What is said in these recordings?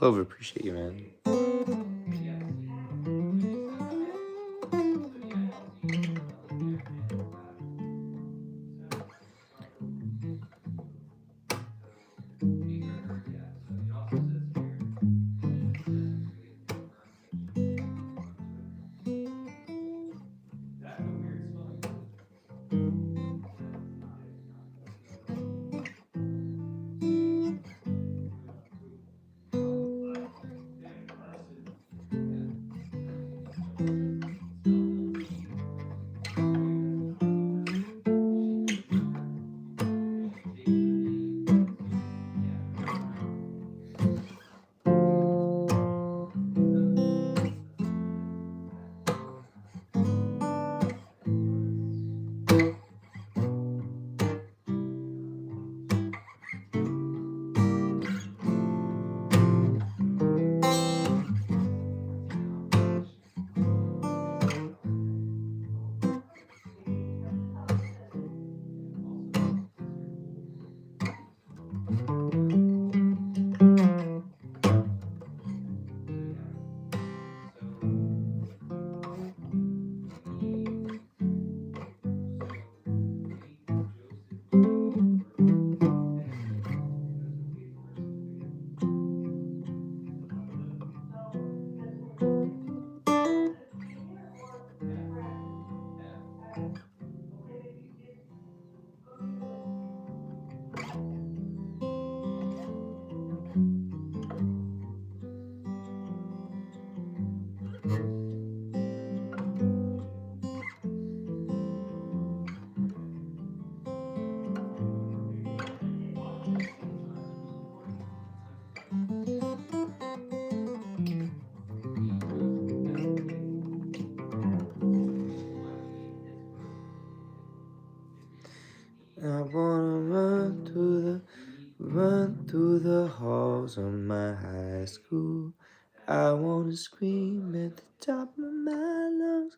Clover, appreciate you, man. I wanna run through the halls of my high school. I wanna scream at the top of my lungs.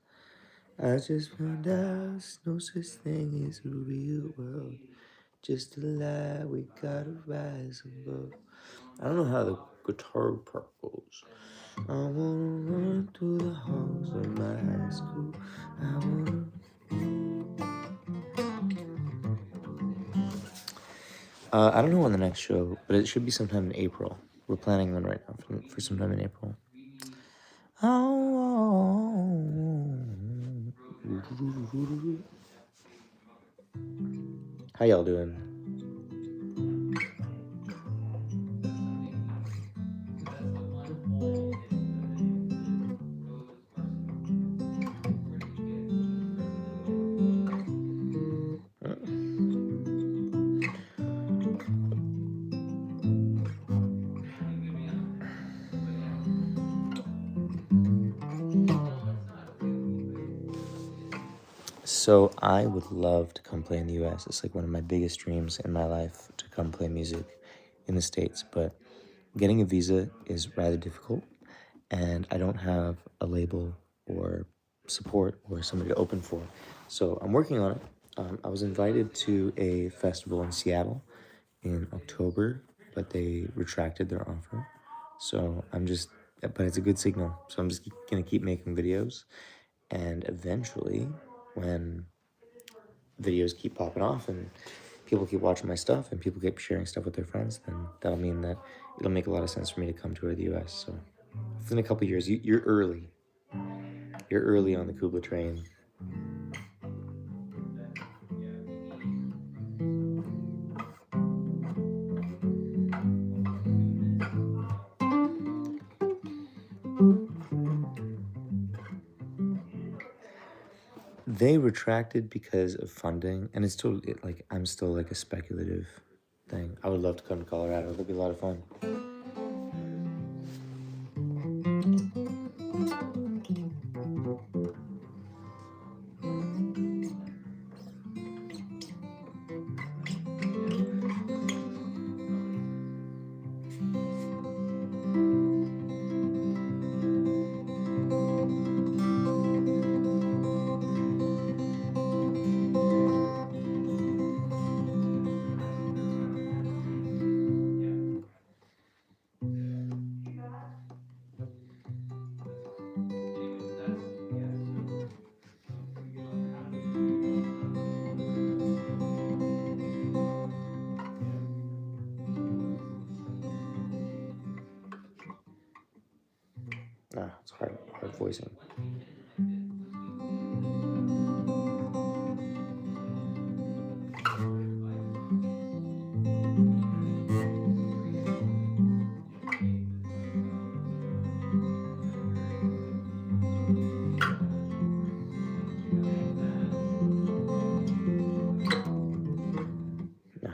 I just found out there's no such thing as a real world. Just a lie we gotta rise above. I don't know how the guitar part goes. I wanna run through the halls of my high school. I don't know when the next show, but it should be sometime in April. We're planning one right now for sometime in April. How y'all doing? So I would love to come play in the US. It's like one of my biggest dreams in my life to come play music in the States, but getting a visa is rather difficult, and I don't have a label or support or somebody to open for. So I'm working on it. I was invited to a festival in Seattle in October, but they retracted their offer. So but it's a good signal. So I'm just gonna keep making videos, and eventually, when videos keep popping off and people keep watching my stuff and people keep sharing stuff with their friends, then that'll mean that it'll make a lot of sense for me to come tour the US. So within a couple years, you're early. You're early on the Kubla train. They retracted because of funding, and it's totally like I'm still like a speculative thing. I would love to come to Colorado. It'd be a lot of fun. It's hard voicing. Nah.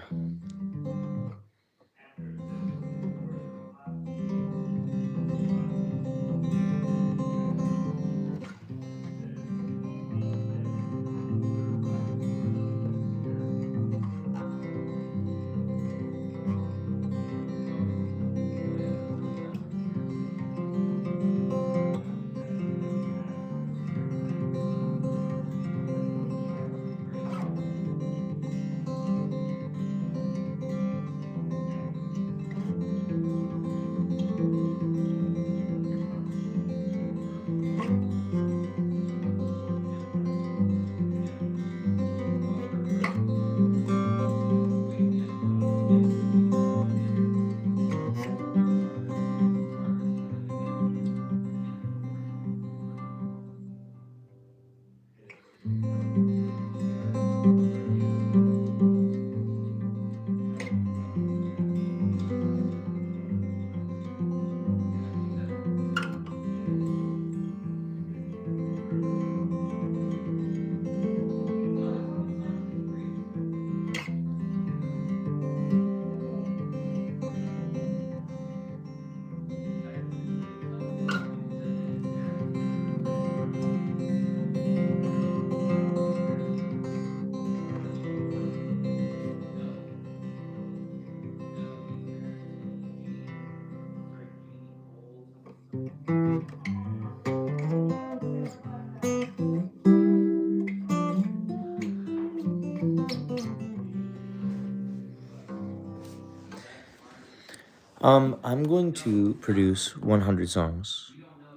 I'm going to produce 100 songs.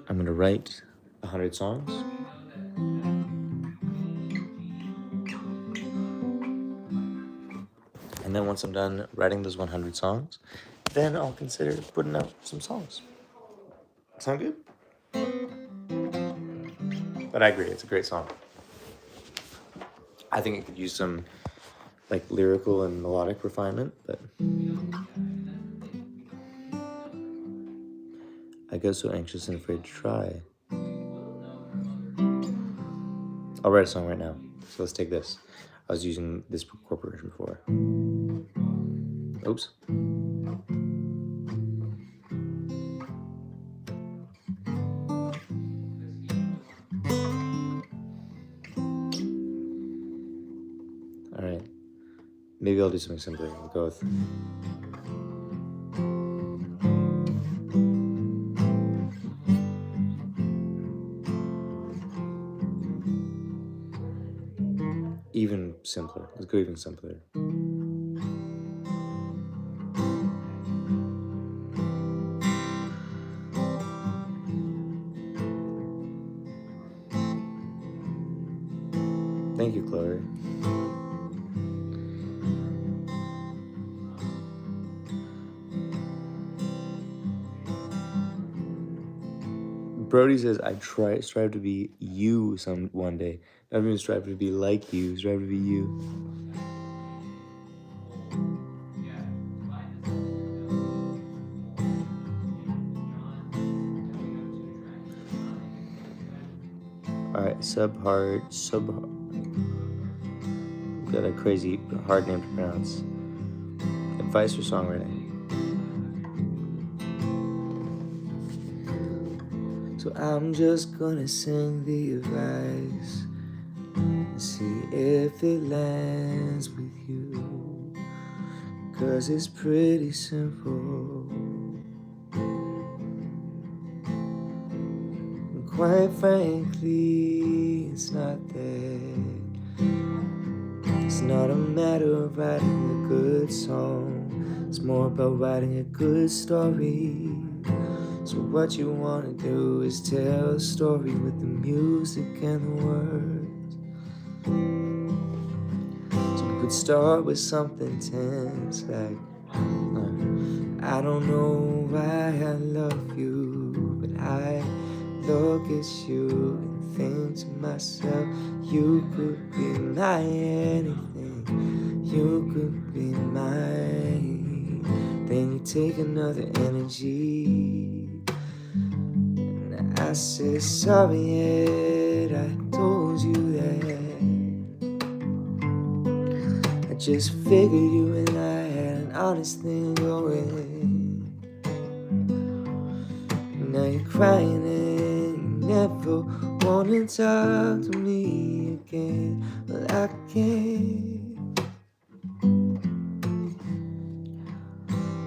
I'm going to write 100 songs. And then once I'm done writing those 100 songs, then I'll consider putting out some songs. Sound good? But I agree, it's a great song. I think it could use some like lyrical and melodic refinement, but I get so anxious and afraid to try. I'll write a song right now. So let's take this. I was using this corporation before. Oops. All right. Maybe I'll do something simpler. We'll go with. Even simpler. Let's go even simpler. Thank you, Chloe. Brody says, I strive to be you one day. Not even strive to be like you, strive to be you. Alright, Subhard. Got a crazy hard name to pronounce. Advice for songwriting. So I'm just gonna sing the advice and see if it lands with you, 'cause it's pretty simple. And quite frankly, it's not that. It's not a matter of writing a good song. It's more about writing a good story. So what you want to do is tell a story with the music and the words. So we could start with something tense like, I don't know why I love you, but I look at you and think to myself, you could be my anything, you could be mine. Then you take another energy, and I say, sorry, Ed, I told you that. I just figured you and I had an honest thing going. Now you're crying and you never wanna talk to me again. Well, I can't.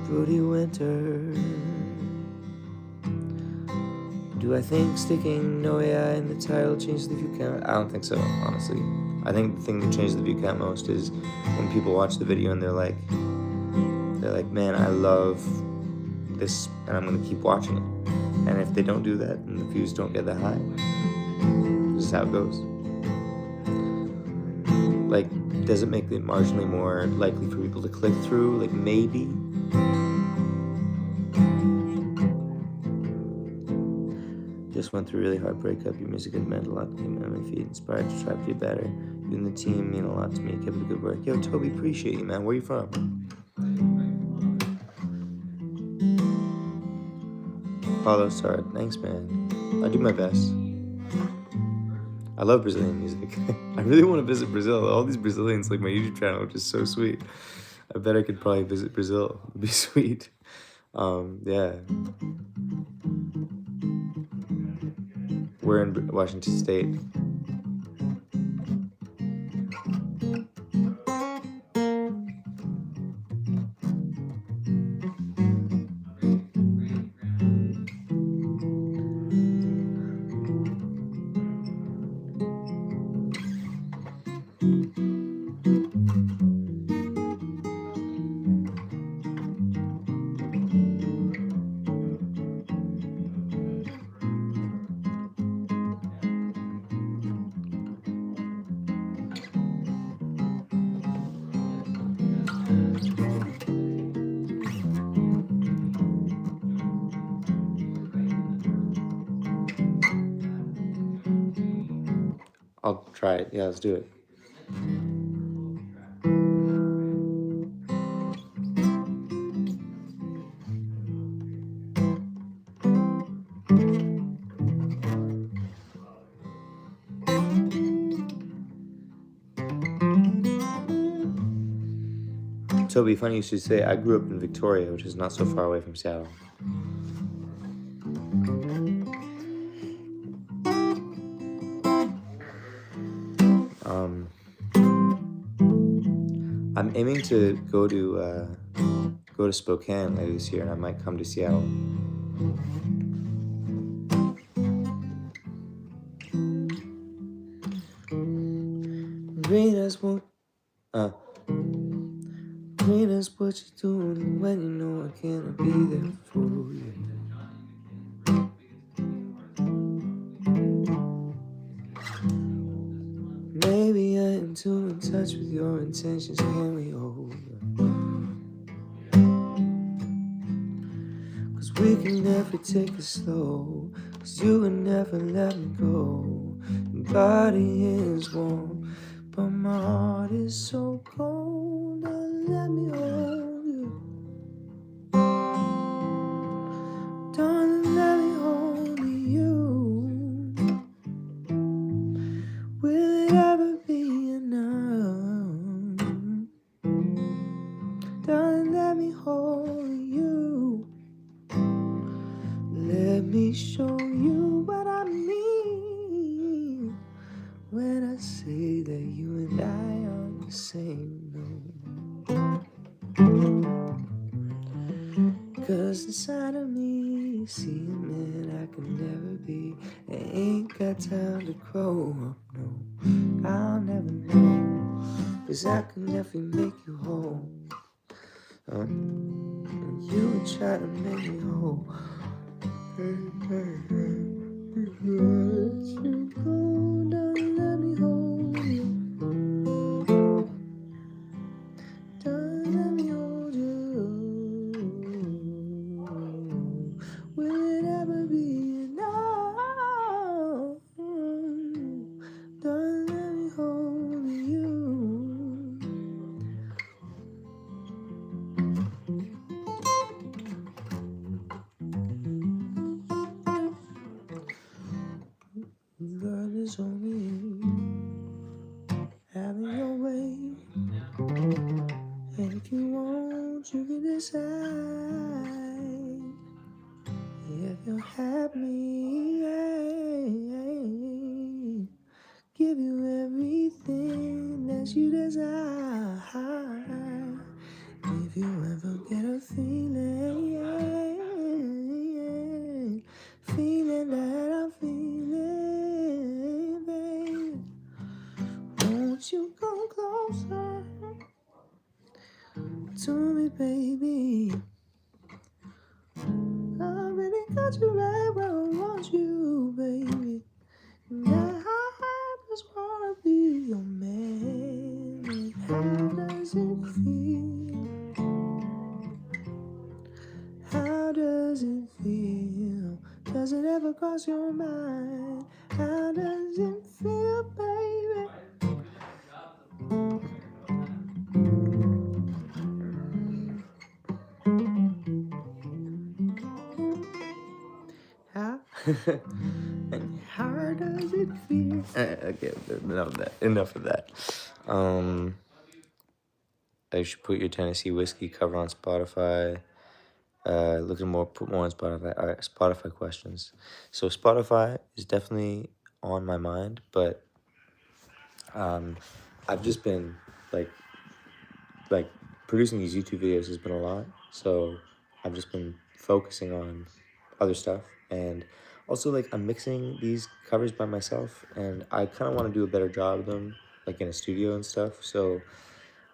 Rudy Winter. Do I think sticking no AI in the title changes the view count? I don't think so, honestly. I think the thing that changes the view count most is when people watch the video and they're like, man, I love this and I'm gonna keep watching it. And if they don't do that and the views don't get that high, this is how it goes. Like, does it make it marginally more likely for people to click through? Like, maybe. Just went through a really hard breakup. Your music has meant a lot to me on my feet. Inspired to try to do better. You and the team mean a lot to me. Keep up the good work. Yo, Toby, appreciate you, man. Where you from? Paulo Sard. Thanks, man. I do my best. I love Brazilian music. I really want to visit Brazil. All these Brazilians like my YouTube channel, which is so sweet. I bet I could probably visit Brazil. It'd be sweet. Yeah. We're in Washington State. I'll try it. Yeah, let's do it. Toby, funny you should say, I grew up in Victoria, which is not so far away from Seattle. I'm aiming to go to Spokane later this year, and I might come to Seattle. Green as what? Green as what you doing when you know I can't be there for you. Maybe I am too in touch with your intentions. Can we hold up? 'Cause we can never take it slow. 'Cause you would never let me go. Your body is warm, but my heart is so cold. Don't let me hold you. Don't let me hold you. Will it ever be enough? Don't let me hold you. Let me show you what I mean when I say that you and I are the same. Cause inside of me, you see a man I can never be. I ain't got time to grow up, no, I'll never know. Cause I can never make you whole. And you would try to make me whole. Because you go, don't let me hold you. Don't let me hold you. Will it ever be enough? you'll have me. Give you everything that you desire. If you ever get a feeling that I'm feeling, baby, won't you come closer to me, baby? I really got you right where I want you, baby. Yeah, I just wanna be your man. How does it feel? How does it feel? Does it ever cross your mind? How does it feel, baby? How? And how does it feel? Okay, enough of that. Enough of that. I should put your Tennessee whiskey cover on Spotify. Looking more, put more on Spotify. All right, Spotify questions. So Spotify is definitely on my mind, but um, I've just been like like producing these YouTube videos has been a lot. So I've just been focusing on other stuff, and also like I'm mixing these covers by myself, and I kind of want to do a better job of them, like in a studio and stuff. So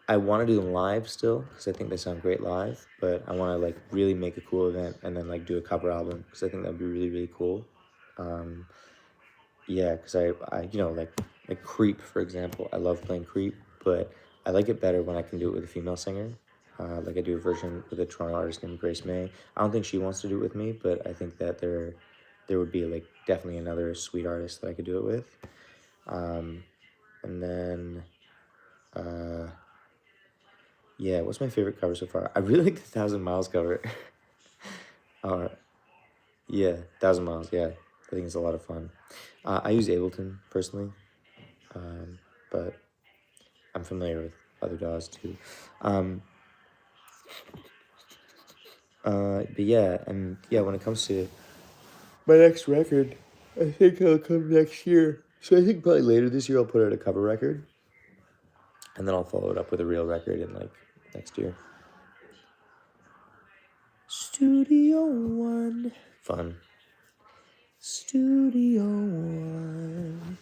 I want to do them live still because I think they sound great live, but I want to like really make a cool event and then like do a cover album because I think that'd be really really cool. Um, yeah, because I like Creep for example. I love playing Creep, but I like it better when I can do it with a female singer. Like I do a version with a Toronto artist named Grace May. I don't think she wants to do it with me, but I think that there would be like definitely another sweet artist that I could do it with. And then yeah, what's my favorite cover so far? I really like the Thousand Miles cover. uh, yeah, Thousand Miles. Yeah, I think it's a lot of fun. I use Ableton personally, but I'm familiar with other DAWs too. Um, but yeah, and yeah, when it comes to my next record, I think it'll come next year. So I think probably later this year I'll put out a cover record, and then I'll follow it up with a real record in like next year. Studio One. Fun. Studio One.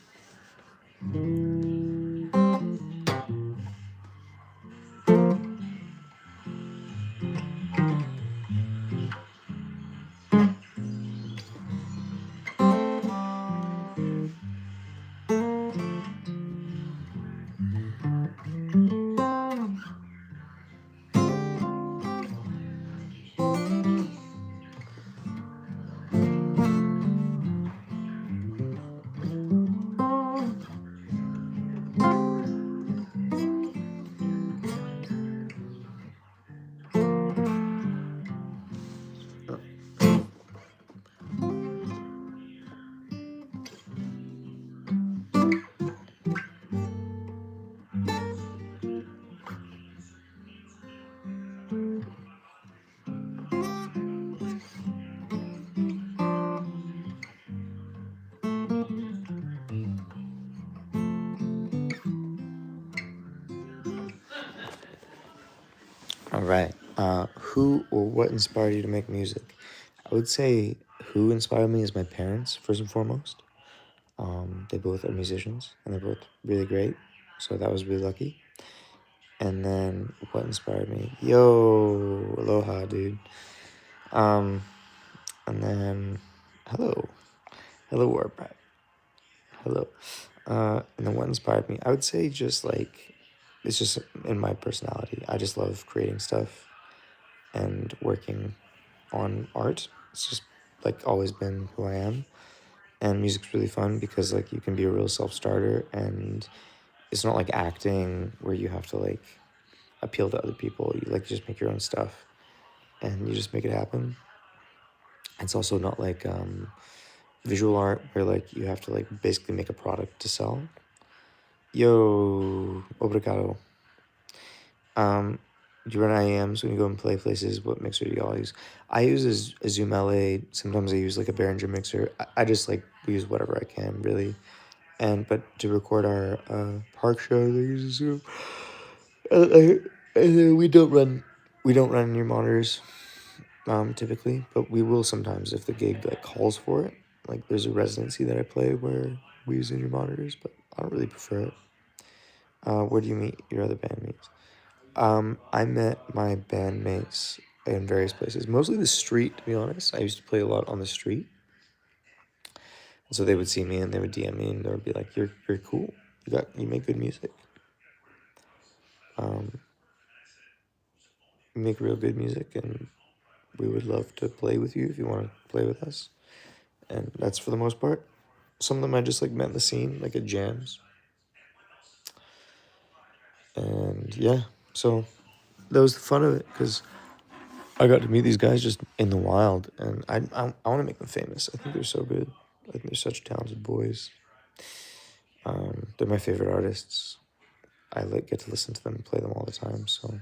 All right. Who or what inspired you to make music? I would say who inspired me is my parents, first and foremost. They both are musicians, and they're both really great. So that was really lucky. And then what inspired me? Yo, aloha, dude. Um, and then hello, hello, Warpath. Hello. And then what inspired me? I would say just like it's just in my personality. I just love creating stuff and working on art. It's just like always been who I am. And music's really fun because like you can be a real self-starter, and it's not like acting where you have to like appeal to other people. You like just make your own stuff and you just make it happen. It's also not like visual art where like you have to like basically make a product to sell. Yo, obrigado. Do you run IAMs when you go and play places? What mixer do you all use? I use a Zoom LA. Sometimes I use like a Behringer mixer. I just like use whatever I can really. And but to record our park shows, I use a Zoom. And then we don't run any monitors typically, but we will sometimes if the gig like calls for it. Like there's a residency that I play where we use in your monitors, but I don't really prefer it. Where do you meet your other bandmates? I met my bandmates in various places, mostly the street, to be honest. I used to play a lot on the street. And so they would see me and they would DM me and they would be like, you're cool. You make good music. Um, you make real good music and we would love to play with you if you want to play with us. And that's for the most part. Some of them I just like met in the scene, like at jams. And yeah, so that was the fun of it because I got to meet these guys just in the wild, and I want to make them famous. I think they're so good. I think they're such talented boys. They're my favorite artists. I like get to listen to them and play them all the time. So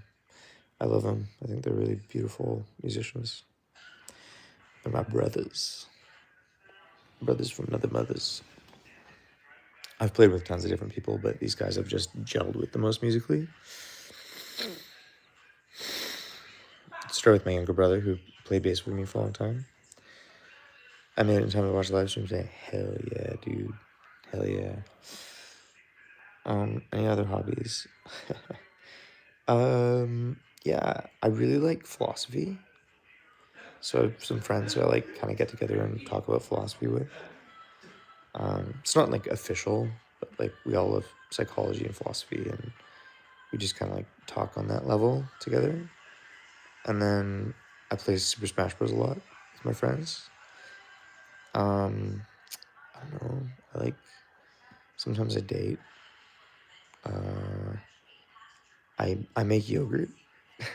I love them. I think they're really beautiful musicians. They're my brothers from another mothers. I've played with tons of different people, but these guys I've just gelled with the most musically. Start with my younger brother who played bass with me for a long time. I made it in time to watch the live stream say, hell yeah, dude. Hell yeah. Any other hobbies? Yeah, I really like philosophy. So I have some friends who I like kind of get together and talk about philosophy with. It's not like official, but like we all love psychology and philosophy, and we just kind of like talk on that level together. And then I play Super Smash Bros. A lot with my friends. Um, I don't know. I like sometimes I date. Uh, I make yogurt.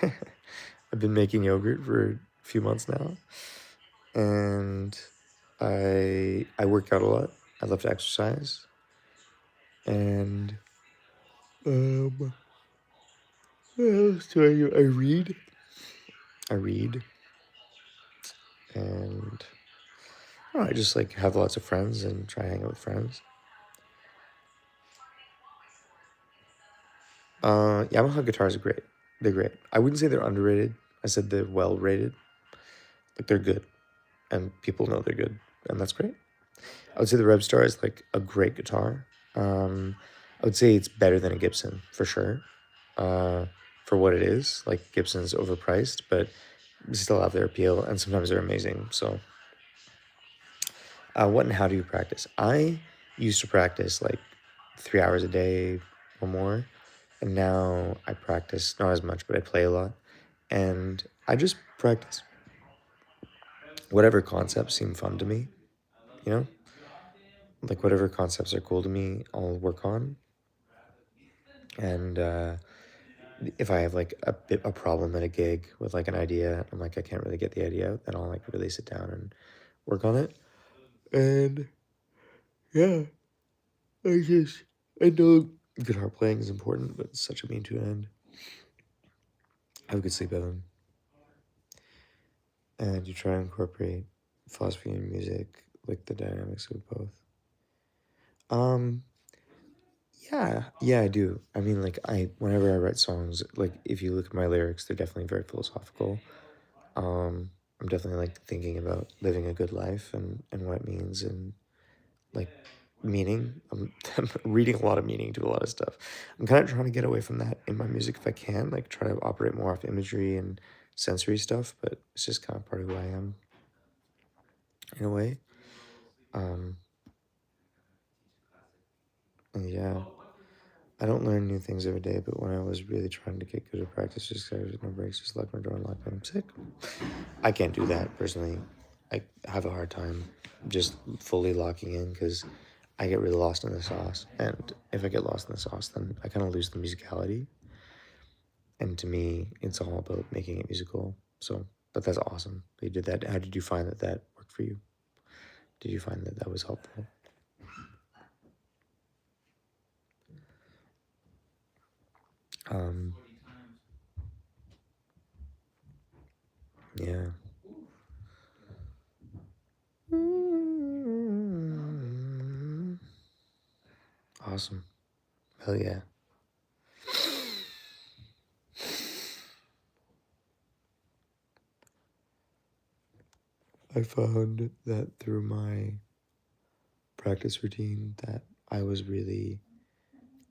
I've been making yogurt for a few months now, and I work out a lot. I love to exercise, and what else do I do? I read. I read, and I just like have lots of friends and try hang out with friends. Yamaha guitars are great. They're great. I wouldn't say they're underrated. I said they're well rated. Like they're good, and people know they're good, and that's great. I would say the Rebstar is like a great guitar. I would say it's better than a Gibson for sure. Uh, for what it is, like Gibson's overpriced, but they still have their appeal, and sometimes they're amazing. So, what and how do you practice? I used to practice like 3 hours a day or more, and now I practice not as much, but I play a lot, and I just practice whatever concepts seem fun to me. You know, like whatever concepts are cool to me, I'll work on, and if I have like a problem at a gig with like an idea, I'm like I can't really get the idea out, then I'll like really sit down and work on it. And yeah, I just I know guitar playing is important, but it's such a mean to an end. Have a good sleep, Evan, and you try to incorporate philosophy and music, like the dynamics of both. Um, yeah, I do. I mean, like whenever I write songs, like if you look at my lyrics, they're definitely very philosophical. I'm definitely like thinking about living a good life and what it means and like meaning. I'm reading a lot of meaning to a lot of stuff. I'm kind of trying to get away from that in my music if I can, like try to operate more off imagery and sensory stuff, but it's just kind of part of who I am in a way. Um, and yeah, I don't learn new things every day, but when I was really trying to get good at practice, just because no breaks, just lock my door and lock I'm sick. I can't do that personally. I have a hard time just fully locking in because I get really lost in the sauce. And if I get lost in the sauce, then I kind of lose the musicality. And to me, it's all about making it musical. So, but that's awesome. You did that. How did you find that that worked for you? Did you find that that was helpful? Um, Yeah. Awesome. Hell yeah. I found that through my practice routine that I was really,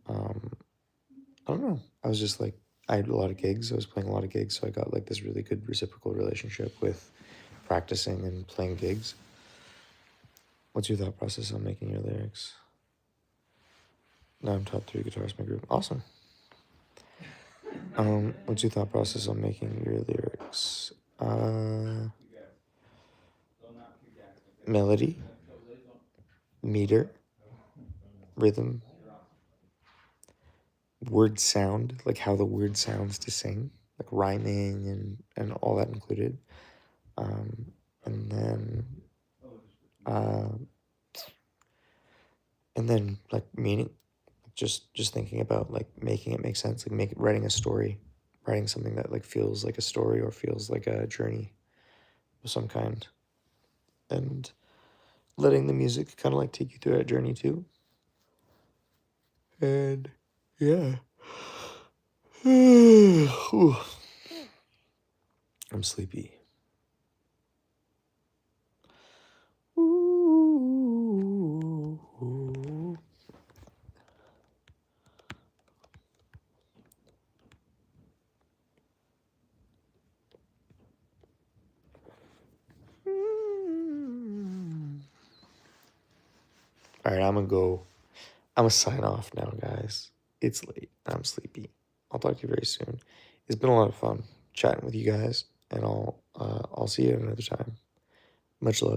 um, I don't know. I was just like, I had a lot of gigs. I was playing a lot of gigs. So I got like this really good reciprocal relationship with practicing and playing gigs. What's your thought process on making your lyrics? Now I'm top three guitarist in my group. Awesome. What's your thought process on making your lyrics? Melody, meter, rhythm, word sound, like how the word sounds to sing, like rhyming and all that included. Um, and then, uh, and then like meaning, just thinking about like making it make sense, like writing a story, writing something that like feels like a story or feels like a journey of some kind, and letting the music kind of like take you through that journey too. And yeah. Whew. I'm sleepy. Ooh. All right, I'm gonna go. I'm gonna sign off now, guys. It's late. I'm sleepy. I'll talk to you very soon. It's been a lot of fun chatting with you guys, and I'll see you another time. Much love.